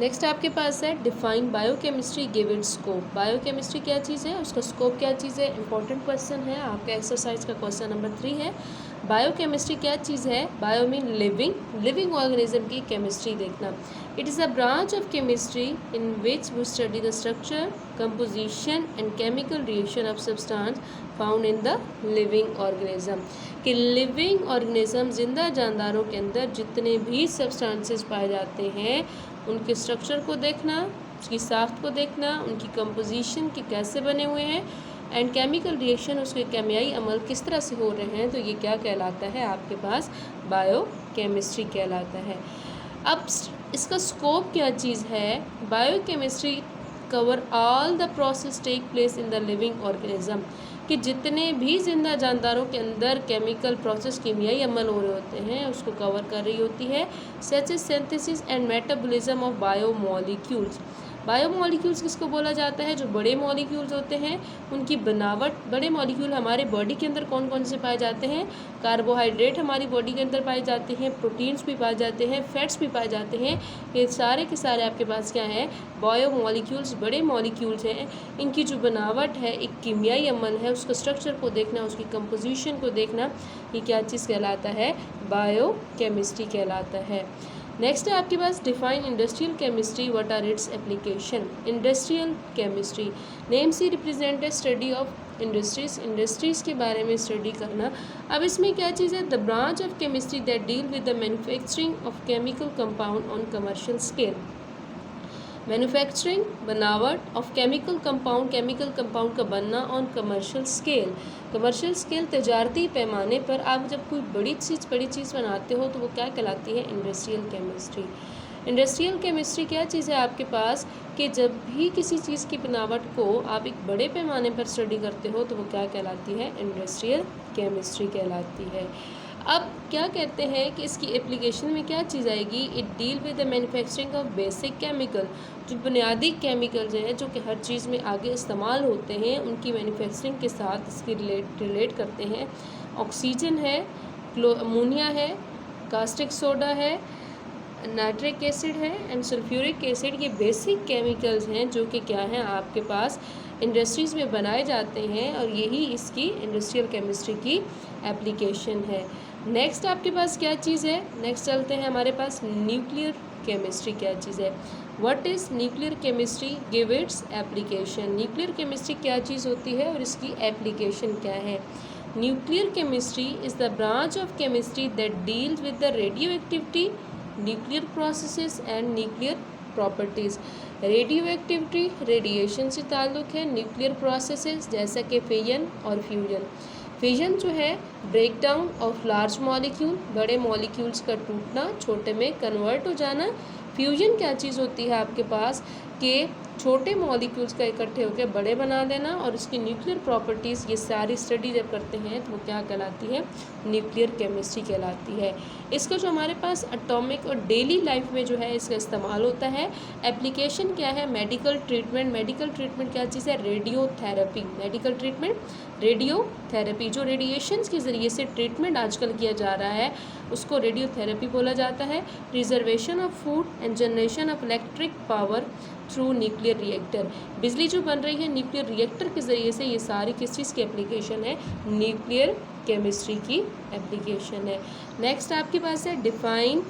Next आपके पास है define biochemistry, give its scope. Biochemistry क्या चीज़ है, उसका स्कोप क्या चीज़ है, इंपॉर्टेंट क्वेश्चन है आपका, एक्सरसाइज का क्वेश्चन नंबर 3 है। बायोकेमिस्ट्री क्या चीज़ है, bio mean living, living organism की केमिस्ट्री देखना। It is a branch of chemistry in which we study the structure, composition and chemical reaction of substance found in the living organism. कि living organism, जिंदा जानदारों के अंदर जितने भी substances पाए जाते हैं उनके स्ट्रक्चर को देखना, उसकी साख्त को देखना, उनकी कंपोजिशन के कैसे बने हुए हैं एंड केमिकल रिएक्शन, उसके केमियाई अमल किस तरह से हो रहे हैं, तो ये क्या कहलाता है आपके पास, बायो केमिस्ट्री कहलाता है। अब इसका स्कोप क्या चीज़ है, biochemistry cover all the process take place in the living organism. कि जितने भी जिंदा जानदारों के अंदर केमिकल प्रोसेस, कीमियाई अमल हो रहे होते हैं, उसको कवर कर रही होती है। Such is synthesis and metabolism of biomolecules. Biomolecules किसको बोला जाता है, जो बड़े मॉलिक्यूल्स होते हैं उनकी बनावट। बड़े मॉलिक्यूल हमारे बॉडी के अंदर कौन कौन से पाए जाते हैं, कार्बोहाइड्रेट हमारी बॉडी के अंदर पाए जाते हैं, प्रोटीन्स भी पाए जाते हैं, फैट्स भी पाए जाते हैं। ये सारे के सारे आपके पास क्या हैं, बायोमोलिक्यूल्स, बड़े मॉलिक्यूल्स हैं। इनकी जो बनावट है, एक कीमियाई अमल है, उसका स्ट्रक्चर को देखना, उसकी कंपोजिशन को देखना, ये क्या चीज़ कहलाता है, बायो केमिस्ट्री कहलाता है। नेक्स्ट है आपके पास define industrial chemistry, what are its application. Industrial chemistry name से represent study of industries, industries के बारे में स्टडी करना। अब इसमें क्या चीज़ है, the branch of chemistry that deal with the manufacturing of chemical compound on commercial scale. Manufacturing, बनावट of chemical compound, chemical compound का बनना on commercial scale. Commercial scale, तजारती पैमाने पर आप जब कोई बड़ी चीज़ बनाते हो तो वो क्या कहलाती है, इंडस्ट्रियल केमिस्ट्री। इंडस्ट्रियल केमिस्ट्री क्या चीज़ है आपके पास, कि जब भी किसी चीज़ की बनावट को आप एक बड़े पैमाने पर स्टडी करते हो तो वो क्या कहलाती है, इंडस्ट्रियल केमिस्ट्री कहलाती है। अब क्या कहते हैं कि इसकी एप्लीकेशन में क्या चीज़ आएगी, it deal with the manufacturing of basic chemical. जो बुनियादी केमिकल्स हैं जो कि हर चीज़ में आगे इस्तेमाल होते हैं, उनकी मैन्युफैक्चरिंग के साथ इसकी रिलेट करते हैं। ऑक्सीजन है, अमोनिया है, कास्टिक सोडा है, नाइट्रिक एसिड है एंड सल्फ्यूरिक एसिड। ये बेसिक केमिकल्स हैं जो कि क्या हैं आपके पास, इंडस्ट्रीज़ में बनाए जाते हैं, और यही इसकी इंडस्ट्रियल केमिस्ट्री की एप्लीकेशन है। नेक्स्ट आपके पास क्या चीज़ है, नेक्स्ट चलते हैं हमारे पास न्यूक्लियर केमिस्ट्री क्या चीज़ है। What is nuclear chemistry, give its application. Nuclear chemistry क्या चीज़ होती है और इसकी एप्लीकेशन क्या है। Nuclear chemistry is the branch of chemistry that deals with the radio activity, nuclear processes and nuclear properties. Radio activity, radiation से ताल्लुक़ है, न्यूक्लियर प्रोसेसेस जैसा कि फिजन और फ्यूजन। फिजन जो है break down of large molecule, बड़े molecules का टूटना, छोटे में कन्वर्ट हो जाना। फ्यूजन क्या चीज़ होती है आपके पास, कि छोटे मॉलिक्यूल्स का इकट्ठे होकर बड़े बना देना, और उसकी न्यूक्लियर प्रॉपर्टीज़, ये सारी स्टडी जब करते हैं तो वो क्या कहलाती है, न्यूक्लियर केमिस्ट्री कहलाती है। इसका जो हमारे पास एटॉमिक और डेली लाइफ में जो है इसका इस्तेमाल होता है। एप्लीकेशन क्या है, मेडिकल ट्रीटमेंट। मेडिकल ट्रीटमेंट क्या चीज़ है, रेडियोथेरेपी। Medical treatment, radiotherapy. जो रेडिएशंस के ज़रिए से ट्रीटमेंट आजकल किया जा रहा है उसको रेडियोथेरेपी बोला जाता है। Preservation of food and generation of electric power through nuclear reactor. बिजली जो बन रही है न्यूक्लियर रिएक्टर के ज़रिए से, ये सारी किस चीज़ की एप्लीकेशन है, न्यूक्लियर केमिस्ट्री की एप्लीकेशन है। नेक्स्ट आपके पास है define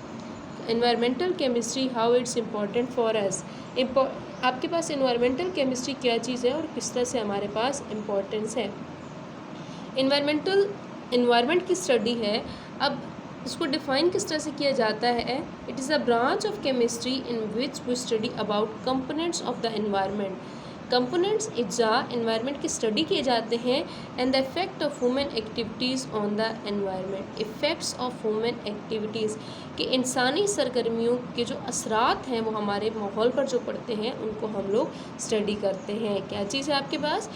environmental chemistry, how it's important for us. आपके पास एनवायरमेंटल केमिस्ट्री क्या चीज़ है और किस तरह से हमारे पास इम्पोर्टेंस है। एनवायरमेंट की स्टडी है। अब इसको डिफ़ाइन किस तरह से किया जाता है, it is a branch of chemistry in which we study about components of the environment. Components इज्जा एनवायरनमेंट की स्टडी किए जाते हैं, and the effect of human activities on the environment. Effects of human activities, कि इंसानी सरगर्मियों के जो असरात हैं वो हमारे माहौल पर जो पड़ते हैं उनको हम लोग स्टडी करते हैं। क्या चीज़ है आपके पास,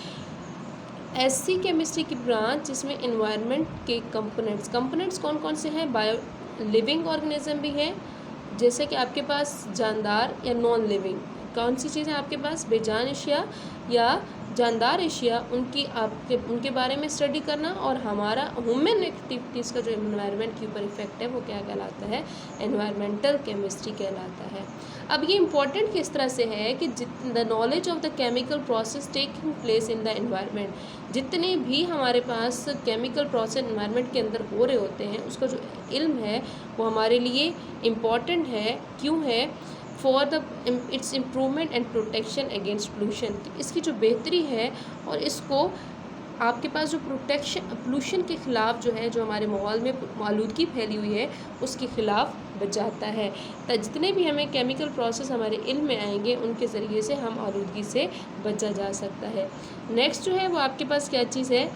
ऐसी केमिस्ट्री की ब्रांच जिसमें एनवायरनमेंट के कंपोनेंट्स कौन कौन से हैं, बायो लिविंग ऑर्गेनिज्म भी हैं, जैसे कि आपके पास जानदार या नॉन लिविंग। कौन सी चीज़ें आपके पास, बेजान अशिया या जानदार एशिया उनके बारे में स्टडी करना, और हमारा ह्यूमन एक्टिविटीज़ का जो एनवायरनमेंट के ऊपर इफेक्ट है वो क्या कहलाता है, एनवायरमेंटल केमिस्ट्री कहलाता है। अब ये इम्पॉर्टेंट किस तरह से है कि the knowledge of the chemical process taking place in the environment, जितने भी हमारे पास केमिकल प्रोसेस एनवायरनमेंट के अंदर हो रहे होते हैं उसका जो इल्म है वो हमारे लिए इम्पॉर्टेंट है। क्यों है? For the it's improvement and protection against pollution, इसकी जो बेहतरी है और इसको आपके पास जो पोल्यूशन के ख़िलाफ़ जो है, जो हमारे माहौल में आलूदगी फैली हुई है उसके ख़िलाफ़ बचाता है। तो जितने भी हमें केमिकल प्रोसेस हमारे इल्म में आएंगे उनके ज़रिए से हम आलूदगी से बचा जा सकता है। नेक्स्ट जो है वो आपके पास क्या चीज़ है,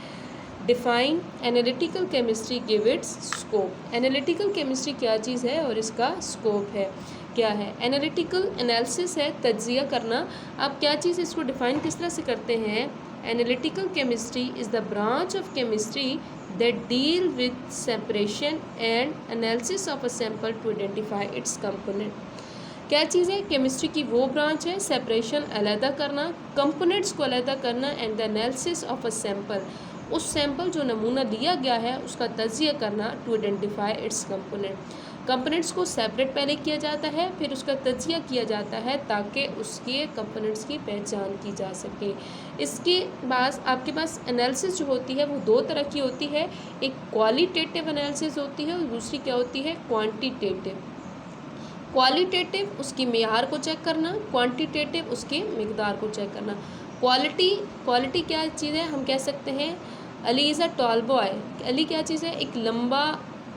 define analytical chemistry, give its scope. Analytical chemistry क्या चीज़ है और इसका स्कोप है क्या है। एनालिटिकल एनालिसिस है तज्जिया करना। अब क्या चीज़, इसको डिफ़ाइन किस तरह से करते हैं, analytical chemistry is the branch of chemistry that deal with separation and analysis of a sample to identify its component. क्या चीज़ है, केमिस्ट्री की वो ब्रांच है, सेपरेशन अलहदा करना, कंपोनेंट्स को अलहदा करना, and the analysis of a sample, उस सैंपल जो नमूना लिया गया है उसका तज्जिया करना, to identify its component. Components को सेपरेट पहले किया जाता है, फिर उसका तज्जिया किया जाता है ताकि उसके कंपोनेंट्स की पहचान की जा सके। इसके बाद आपके पास एनालिसिस जो होती है वो दो तरह की होती है, एक क्वालिटेटिव एनालिसिस होती है और दूसरी क्या होती है, क्वांटिटेटिव। क्वालिटेटिव उसकी मेयार को चेक करना, क्वांटिटेटिव उसके मिकदार को चेक करना। क्वालिटी क्या चीज़ है, हम कह सकते हैं Ali is a tall boy, Ali क्या चीज़ है, एक लंबा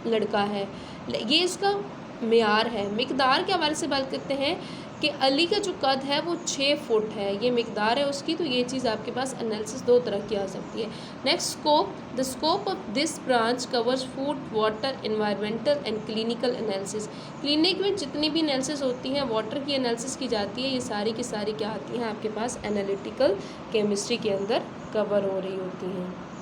लड़का है, ये इसका मेयार है। मिकदार के हवाले से बात करते हैं कि अली का जो कद है वो 6 फुट है, ये मिकदार है उसकी। तो ये चीज़ आपके पास एनालिसिस दो तरह की आ सकती है। Next scope, the scope of this branch covers food, water, environmental and clinical analysis. Clinic में जितनी भी एनालिसिस होती हैं, वाटर की एनालिसिस की जाती है, ये सारी की सारी क्या आती हैं आपके पास एनालिटिकल केमिस्ट्री के अंदर कवर हो रही होती हैं।